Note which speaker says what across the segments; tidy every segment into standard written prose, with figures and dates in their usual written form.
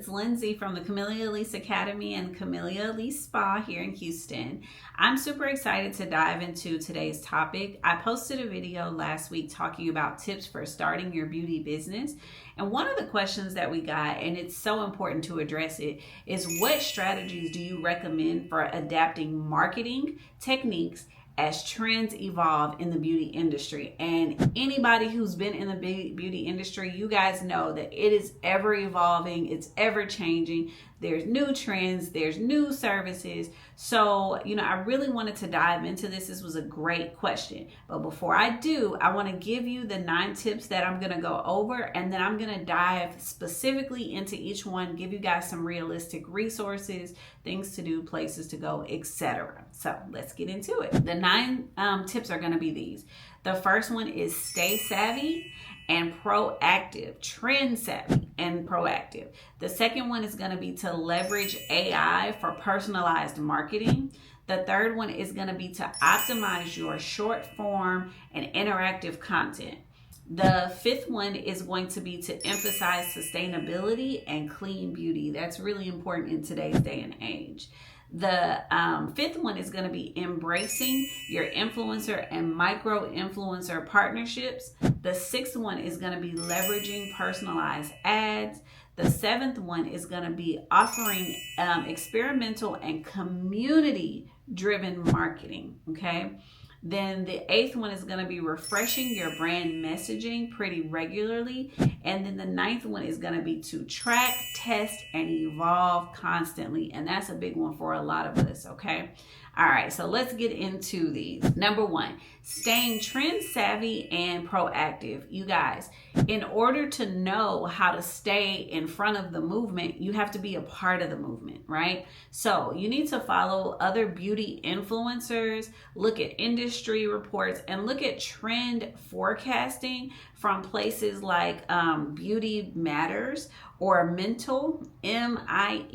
Speaker 1: It's Lindsay from the 𝗘𝗃𝗄𝐿𝐼𝐶 Academy and 𝗘𝗃𝗄𝐿𝐼𝐶 Spa here in Houston. I'm super excited to dive into today's topic. I posted a video last week talking about tips for starting your beauty business. And one of the questions that we got, and it's so important to address it, is what strategies do you recommend for adapting marketing techniques as trends evolve in the beauty industry? And anybody who's been in the beauty industry, you guys know that it is ever evolving, it's ever changing. There's new trends, there's new services. So, I really wanted to dive into this. This was a great question. But before I do, I want to give you the 9 tips that I'm going to go over, and then I'm going to dive specifically into each one, give you guys some realistic resources, things to do, places to go, etc. So let's get into it. The 9 tips are going to be these. The first one is stay savvy and proactive, trend savvy and proactive. The second one is going to be to leverage AI for personalized marketing. The third one is going to be to optimize your short form and interactive content. The 5th one is going to be to emphasize sustainability and clean beauty. That's really important in today's day and age. The 5th one is going to be embracing your influencer and micro influencer partnerships. The 6th one is going to be leveraging personalized ads. The 7th one is going to be offering experimental and community driven marketing. Okay. Then the 8th one is going to be refreshing your brand messaging pretty regularly. And then the 9th one is going to be to track, test, and evolve constantly. And that's a big one for a lot of us, okay? All right, so let's get into these. Number 1, staying trend savvy and proactive. You guys, in order to know how to stay in front of the movement, you have to be a part of the movement, right? So you need to follow other beauty influencers, look at industry reports, and look at trend forecasting from places like Beauty Matters or Mintel, M-I-N-T-E-L.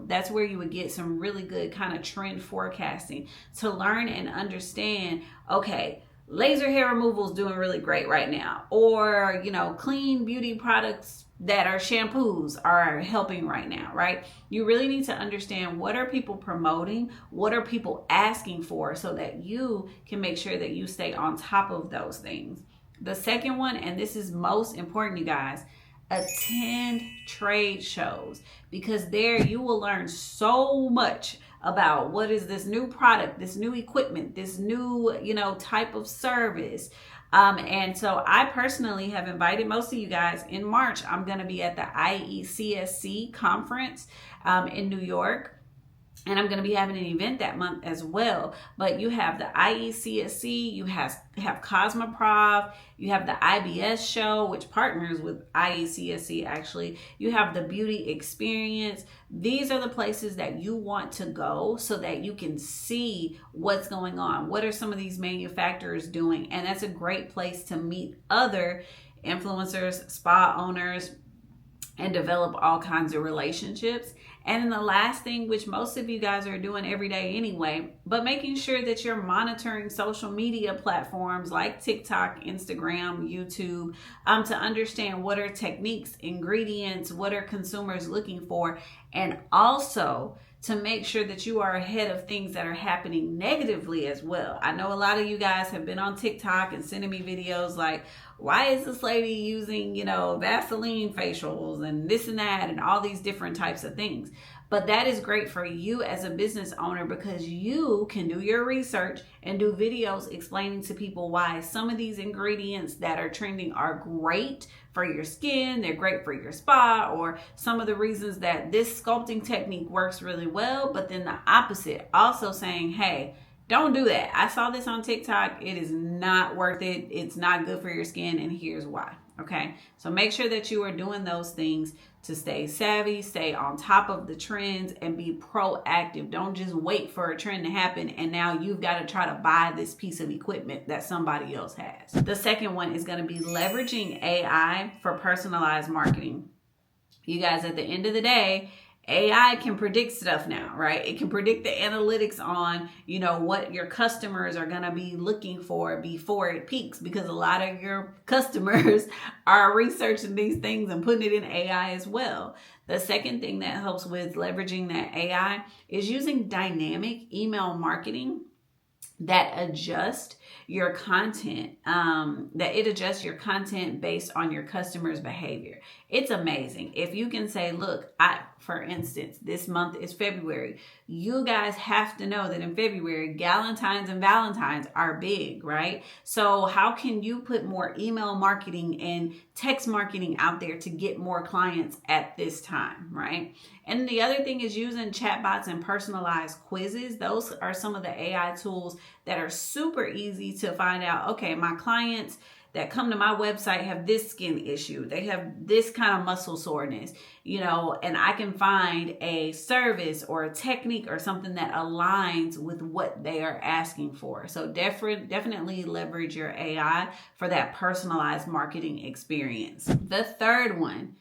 Speaker 1: That's where you would get some really good kind of trend forecasting to learn and understand, okay, laser hair removal is doing really great right now. Or, clean beauty products that are shampoos are helping right now, right? You really need to understand what are people promoting, what are people asking for, so that you can make sure that you stay on top of those things. The second one, and this is most important, you guys, attend trade shows, because there you will learn so much about what is this new product, this new equipment, this new, type of service. And so I personally have invited most of you guys. In March, I'm going to be at the 𝗨𝗃𝗃 conference in New York. And I'm going to be having an event that month as well. But you have the 𝗨𝗃𝗃, you have 𝗏𝗂𝗄𝗏, you have the IBS show, which partners with 𝗨𝗃𝗃 actually. You have the beauty experience. These are the places that you want to go so that you can see what's going on. What are some of these manufacturers doing? And that's a great place to meet other influencers, spa owners, and develop all kinds of relationships. And then the last thing, which most of you guys are doing every day anyway, but making sure that you're monitoring social media platforms like TikTok, Instagram, YouTube, to understand what are techniques, ingredients, what are consumers looking for, and also to make sure that you are ahead of things that are happening negatively as well. I know a lot of you guys have been on TikTok and sending me videos like, why is this lady using, Vaseline facials and this and that and all these different types of things? But that is great for you as a business owner, because you can do your research and do videos explaining to people why some of these ingredients that are trending are great for your skin, they're great for your spa, or some of the reasons that this sculpting technique works really well, but then the opposite, also saying, hey, don't do that. I saw this on TikTok. It is not worth it. It's not good for your skin, and here's why. Okay, so make sure that you are doing those things to stay savvy, stay on top of the trends, and be proactive. Don't just wait for a trend to happen and now you've got to try to buy this piece of equipment that somebody else has. The second one is going to be leveraging AI for personalized marketing. You guys, at the end of the day, AI can predict stuff now, right? It can predict the analytics on, you know, what your customers are going to be looking for before it peaks, because a lot of your customers are researching these things and putting it in AI as well. The second thing that helps with leveraging that AI is using dynamic email marketing that adjust your content, it adjusts your content based on your customers' behavior. It's amazing. If you can say, look, for instance, this month is February. You guys have to know that in February, Galentine's and Valentine's are big, right? So how can you put more email marketing and text marketing out there to get more clients at this time, right? And the other thing is using chatbots and personalized quizzes. Those are some of the AI tools that are super easy to find out, okay, my clients that come to my website have this skin issue. They have this kind of muscle soreness, you know, and I can find a service or a technique or something that aligns with what they are asking for. So definitely leverage your AI for that personalized marketing experience. The third one,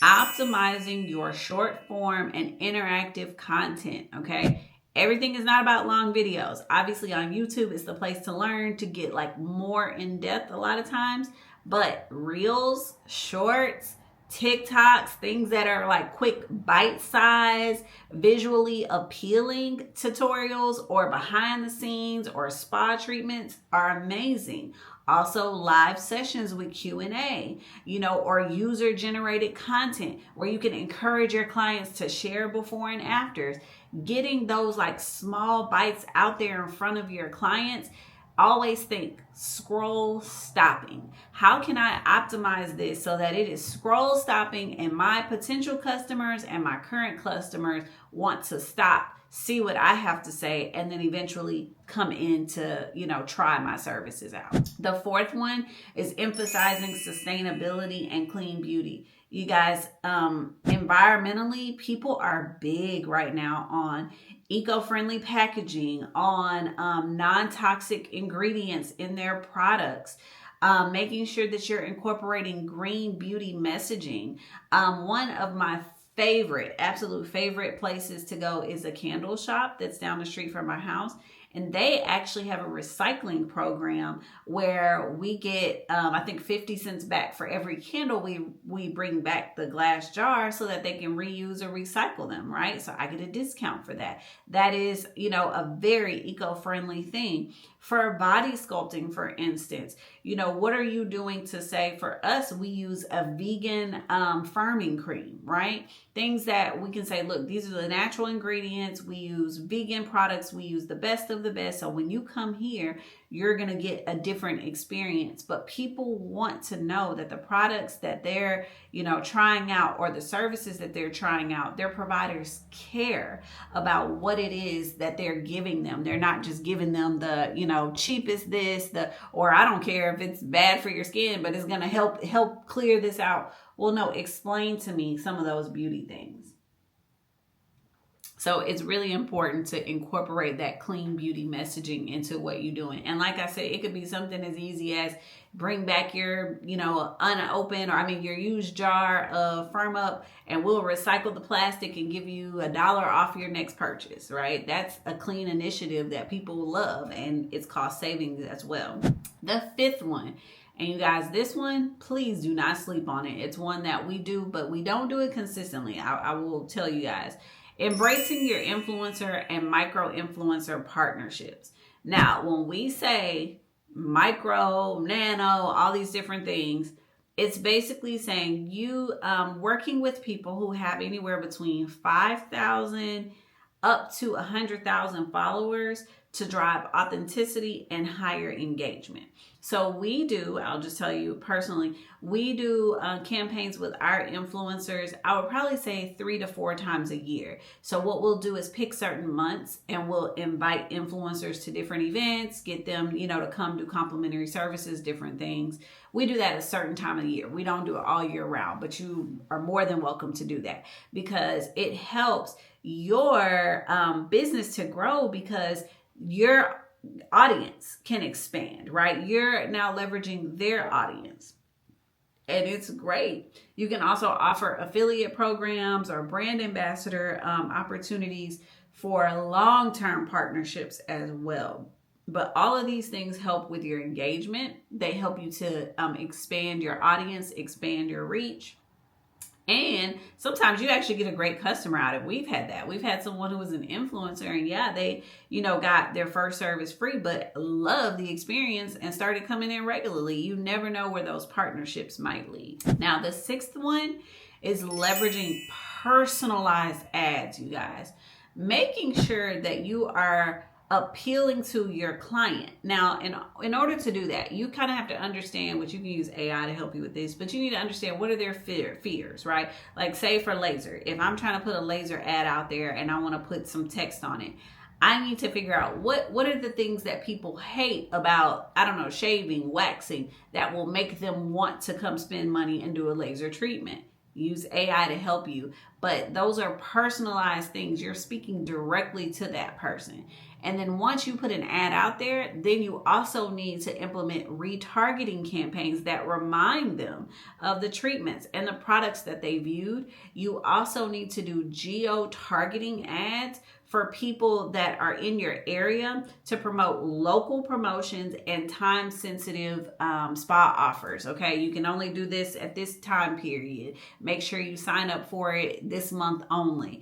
Speaker 1: optimizing your short form and interactive content, okay? Everything is not about long videos. Obviously on YouTube is the place to learn, to get like more in depth a lot of times, but reels, shorts, TikToks, things that are like quick bite-sized, visually appealing tutorials or behind the scenes or spa treatments are amazing. Also live sessions with Q&A, you know, or user-generated content where you can encourage your clients to share before and afters. Getting those like small bites out there in front of your clients. Always think scroll stopping. How can I optimize this so that it is scroll stopping and my potential customers and my current customers want to stop, see what I have to say, and then eventually come in to, you know, try my services out. The fourth one is emphasizing sustainability and clean beauty. You guys, environmentally, people are big right now on eco-friendly packaging, on non-toxic ingredients in their products, making sure that you're incorporating green beauty messaging. One of my absolute favorite places to go is a candle shop that's down the street from my house. And they actually have a recycling program where we get, I think 50 cents back for every candle we bring back the glass jar so that they can reuse or recycle them, right? So I get a discount for that. That is, you know, a very eco-friendly thing. For body sculpting, for instance, you know, what are you doing to say, for us, we use a vegan firming cream, right? Things that we can say, look, these are the natural ingredients. We use vegan products. We use the best of the best. So when you come here, you're going to get a different experience. But people want to know that the products that they're, you know, trying out, or the services that they're trying out, their providers care about what it is that they're giving them. They're not just giving them the, you know, cheapest this, or I don't care if it's bad for your skin, but it's going to help clear this out. Well, no, explain to me some of those beauty things. So it's really important to incorporate that clean beauty messaging into what you're doing. And like I said, it could be something as easy as bring back your, you know, your used jar of Firm Up, and we'll recycle the plastic and give you $1 off your next purchase, right? That's a clean initiative that people love, and it's cost savings as well. The fifth one, and you guys, this one, please do not sleep on it. It's one that we do, but we don't do it consistently. I will tell you guys. Embracing your influencer and micro-influencer partnerships. Now, when we say micro, nano, all these different things, it's basically saying you working with people who have anywhere between 5,000 up to 100,000 followers to drive authenticity and higher engagement. So we do, I'll just tell you personally, we do campaigns with our influencers, I would probably say 3 to 4 times a year. So what we'll do is pick certain months and we'll invite influencers to different events, get them, you know, to come do complimentary services, different things. We do that at a certain time of the year. We don't do it all year round, but you are more than welcome to do that because it helps your business to grow, because your audience can expand, right? You're now leveraging their audience. and it's great. You can also offer affiliate programs or brand ambassador opportunities for long-term partnerships as well. But all of these things help with your engagement. They help you to expand your audience, expand your reach. And sometimes you actually get a great customer out of it. We've had that. We've had someone who was an influencer, and yeah, they, got their first service free, but loved the experience and started coming in regularly. You never know where those partnerships might lead. Now, the sixth one is leveraging personalized ads, you guys. Making sure that you are appealing to your client. Now, in order to do that, you kind of have to understand, which you can use AI to help you with this, but you need to understand what are their fears, right? Like, say for laser, if I'm trying to put a laser ad out there and I want to put some text on it, I need to figure out what are the things that people hate about, I don't know, shaving, waxing, that will make them want to come spend money and do a laser treatment. Use AI to help you, but those are personalized things. You're speaking directly to that person. And then once you put an ad out there, then you also need to implement retargeting campaigns that remind them of the treatments and the products that they viewed. You also need to do geo-targeting ads for people that are in your area to promote local promotions and time-sensitive spa offers, okay? You can only do this at this time period. Make sure you sign up for it this month only.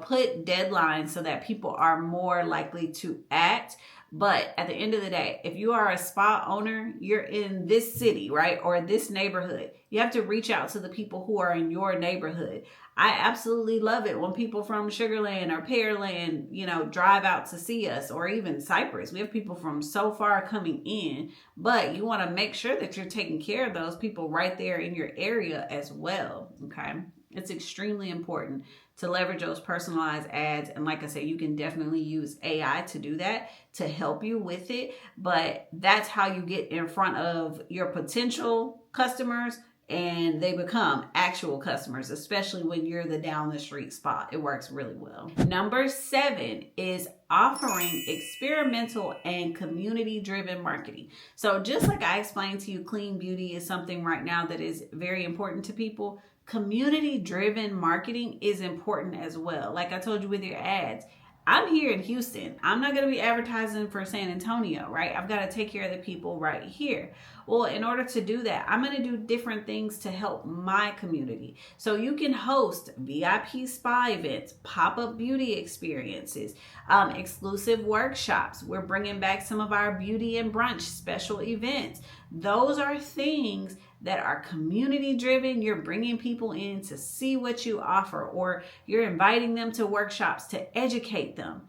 Speaker 1: Put deadlines so that people are more likely to act. But at the end of the day, if you are a spa owner, you're in this city, right? Or this neighborhood. You have to reach out to the people who are in your neighborhood. I absolutely love it when people from Sugarland or Pearland, drive out to see us, or even Cypress. We have people from so far coming in, but you want to make sure that you're taking care of those people right there in your area as well, okay? It's extremely important to leverage those personalized ads. And like I said, you can definitely use AI to do that, to help you with it. But that's how you get in front of your potential customers and they become actual customers, especially when you're the down the street spot. It works really well. Number 7 is offering experimental and community-driven marketing. So just like I explained to you, clean beauty is something right now that is very important to people. Community-driven marketing is important as well. Like I told you with your ads, I'm here in Houston. I'm not going to be advertising for San Antonio, right? I've got to take care of the people right here. Well, in order to do that, I'm going to do different things to help my community. So you can host VIP spa events, pop-up beauty experiences, exclusive workshops. We're bringing back some of our beauty and brunch special events. Those are things that are community driven. You're bringing people in to see what you offer, or you're inviting them to workshops to educate them.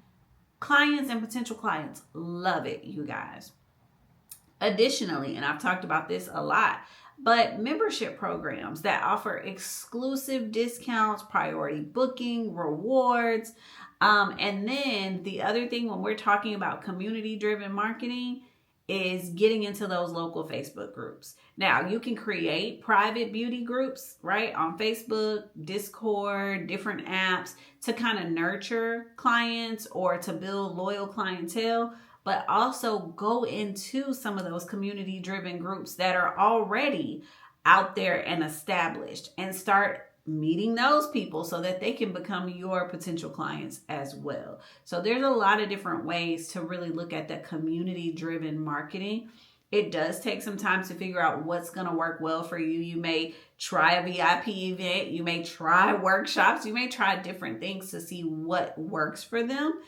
Speaker 1: Clients and potential clients love it, you guys. Additionally, and I've talked about this a lot, but membership programs that offer exclusive discounts, priority booking, rewards. And then the other thing when we're talking about community driven marketing is getting into those local Facebook groups. Now, you can create private beauty groups, right, on Facebook, Discord, different apps to kind of nurture clients or to build loyal clientele, but also go into some of those community-driven groups that are already out there and established and start meeting those people so that they can become your potential clients as well. So there's a lot of different ways to really look at that community-driven marketing. It does take some time to figure out what's going to work well for you. You may try a VIP event. You may try workshops. You may try different things to see what works for them.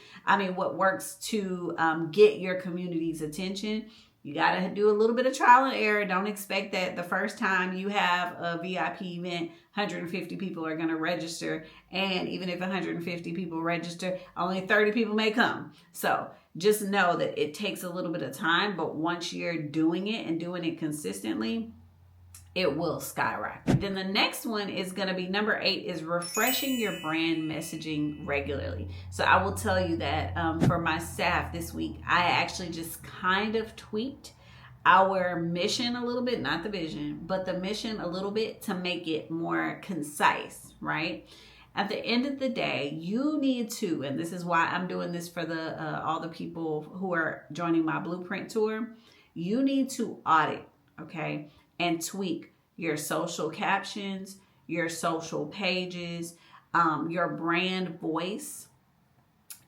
Speaker 1: What works to get your community's attention. You got to do a little bit of trial and error. Don't expect that the first time you have a VIP event, 150 people are going to register. And even if 150 people register, only 30 people may come. So just know that it takes a little bit of time, but once you're doing it and doing it consistently, it will skyrocket. Then the next one is going to be number 8 is refreshing your brand messaging regularly. So I will tell you that for my staff this week, I actually just kind of tweaked our mission a little bit, not the vision, but the mission a little bit to make it more concise, right? At the end of the day, you need to, and this is why I'm doing this for the all the people who are joining my blueprint tour, you need to audit, okay, and tweak your social captions, your social pages, your brand voice,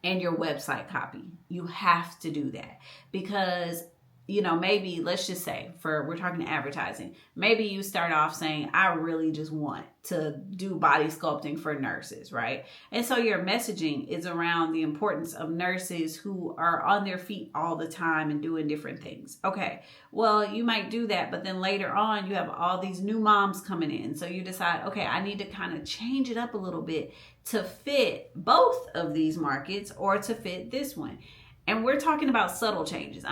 Speaker 1: and your website copy. You have to do that because, you know, maybe let's just say we're talking advertising. Maybe you start off saying, I really just want to do body sculpting for nurses, right? And so your messaging is around the importance of nurses who are on their feet all the time and doing different things. Okay, well, you might do that, but then later on you have all these new moms coming in. So you decide, okay, I need to kind of change it up a little bit to fit both of these markets or to fit this one. And we're talking about subtle changes.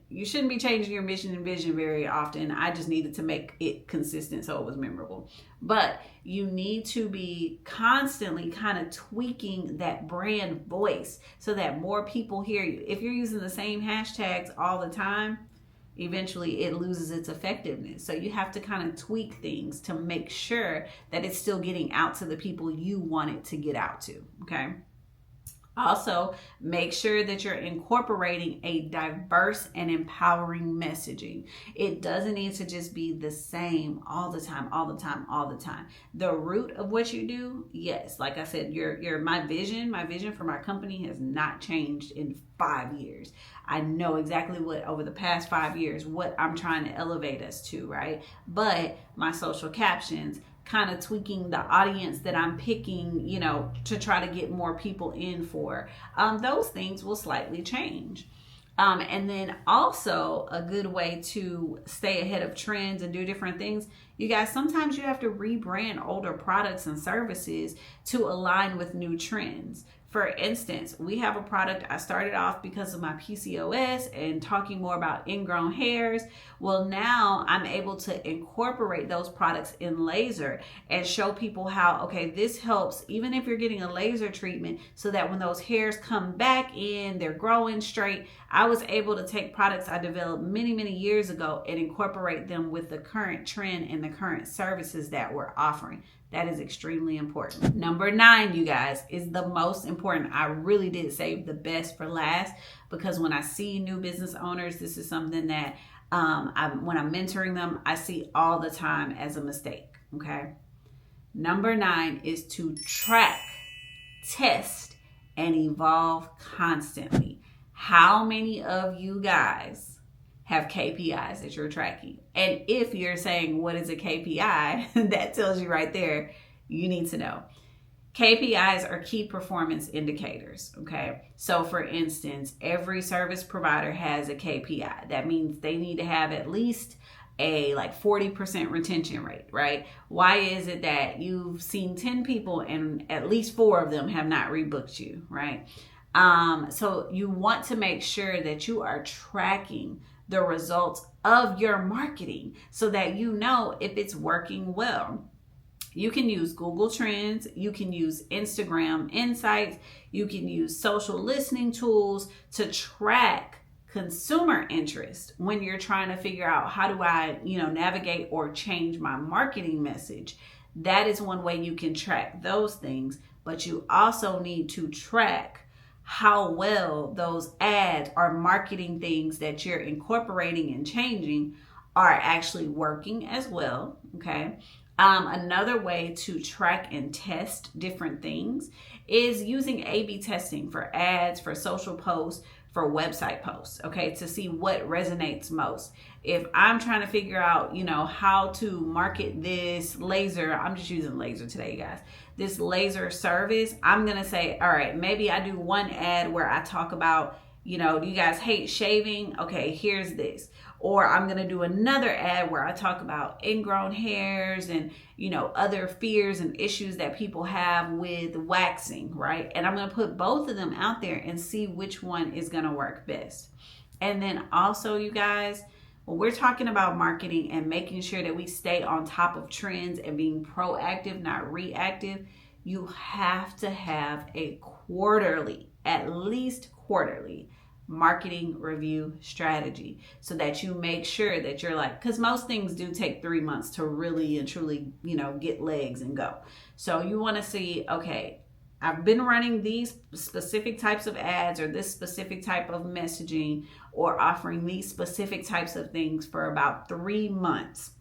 Speaker 1: You shouldn't be changing your mission and vision very often. I just needed to make it consistent so it was memorable. But you need to be constantly kind of tweaking that brand voice so that more people hear you. If you're using the same hashtags all the time, eventually it loses its effectiveness. So you have to kind of tweak things to make sure that it's still getting out to the people you want it to get out to, okay? Also, make sure that you're incorporating a diverse and empowering messaging. It doesn't need to just be the same all the time, all the time, all the time. The root of what you do, yes, like I said, my vision for my company has not changed in 5 years. I know exactly what over the past 5 years, what I'm trying to elevate us to, right? But my social captions, kind of tweaking the audience that I'm picking, you know, to try to get more people in for, those things will slightly change. And then also a good way to stay ahead of trends and do different things. You guys, sometimes you have to rebrand older products and services to align with new trends. For instance, we have a product I started off because of my PCOS and talking more about ingrown hairs. Well, now I'm able to incorporate those products in laser and show people how, okay, this helps even if you're getting a laser treatment so that when those hairs come back in, they're growing straight. I was able to take products I developed many, many years ago and incorporate them with the current trend and the current services that we're offering. That is extremely important. Number 9, you guys, is the most important. I really did save the best for last because when I see new business owners, this is something that when I'm mentoring them, I see all the time as a mistake, okay? Number 9 is to track, test, and evolve constantly. How many of you guys have KPIs that you're tracking? And if you're saying, what is a KPI? That tells you right there, you need to know. KPIs are key performance indicators, okay? So for instance, every service provider has a KPI. That means they need to have at least a 40% retention rate, right? Why is it that you've seen 10 people and at least 4 of them have not rebooked you, right? So you want to make sure that you are tracking the results of your marketing so that you know if it's working well. You can use Google Trends, you can use Instagram Insights, you can use social listening tools to track consumer interest when you're trying to figure out how do I, navigate or change my marketing message. That is one way you can track those things, but you also need to track how well those ads or marketing things that you're incorporating and changing are actually working as well, okay? Another way to track and test different things is using A/B testing for ads, for social posts, for website posts, okay, to see what resonates most. If I'm trying to figure out, how to market this laser, I'm just using laser today, guys, this laser service, I'm going to say, all right, maybe I do one ad where I talk about, do you guys hate shaving? Okay, here's this. Or I'm going to do another ad where I talk about ingrown hairs and, other fears and issues that people have with waxing, right? And I'm going to put both of them out there and see which one is going to work best. And then also, you guys, when we're talking about marketing and making sure that we stay on top of trends and being proactive, not reactive, you have to have a quarterly, at least quarterly, marketing review strategy so that you make sure that you're because most things do take 3 months to really and truly, get legs and go. So you want to see, okay, I've been running these specific types of ads or this specific type of messaging or offering these specific types of things for about 3 months.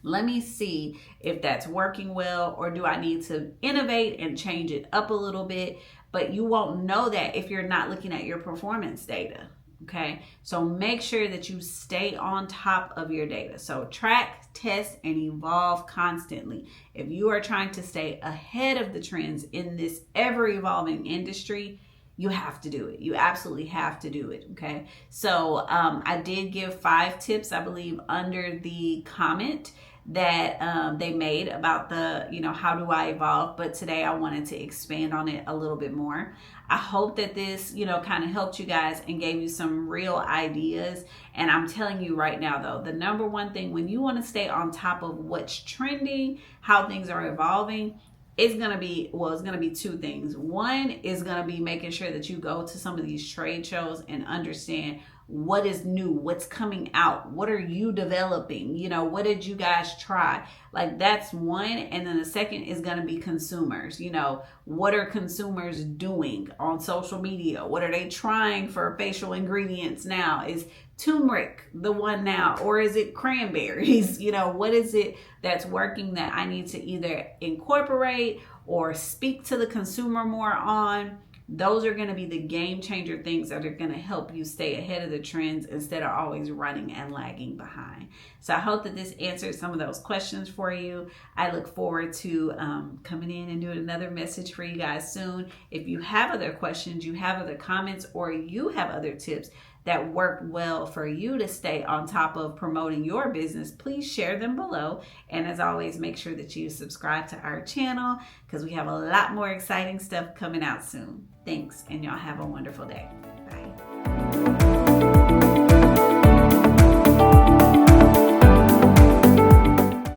Speaker 1: Let me see if that's working well, or do I need to innovate and change it up a little bit? But you won't know that if you're not looking at your performance data. Okay, so make sure that you stay on top of your data. So track, test, and evolve constantly. If you are trying to stay ahead of the trends in this ever-evolving industry, you have to do it. You absolutely have to do it. Okay, so I did give 5 tips, I believe, under the comment that they made about the, how do I evolve? But today I wanted to expand on it a little bit more. I hope that this, kind of helped you guys and gave you some real ideas. And I'm telling you right now, though, the number one thing when you want to stay on top of what's trending, how things are evolving, it's going to be 2 things. One is going to be making sure that you go to some of these trade shows and understand what is new, what's coming out, what are you developing, what did you guys try? Like, that's one. And then the second is going to be consumers. What are consumers doing on social media? What are they trying for facial ingredients now? Is turmeric the one now, or is it cranberries? What is it that's working that I need to either incorporate or speak to the consumer more on? Those are going to be the game changer things that are going to help you stay ahead of the trends instead of always running and lagging behind. So I hope that this answered some of those questions for you. I look forward to coming in and doing another message for you guys soon. If you have other questions, you have other comments, or you have other tips that work well for you to stay on top of promoting your business, please share them below. And as always, make sure that you subscribe to our channel because we have a lot more exciting stuff coming out soon. Thanks, and y'all have a wonderful day.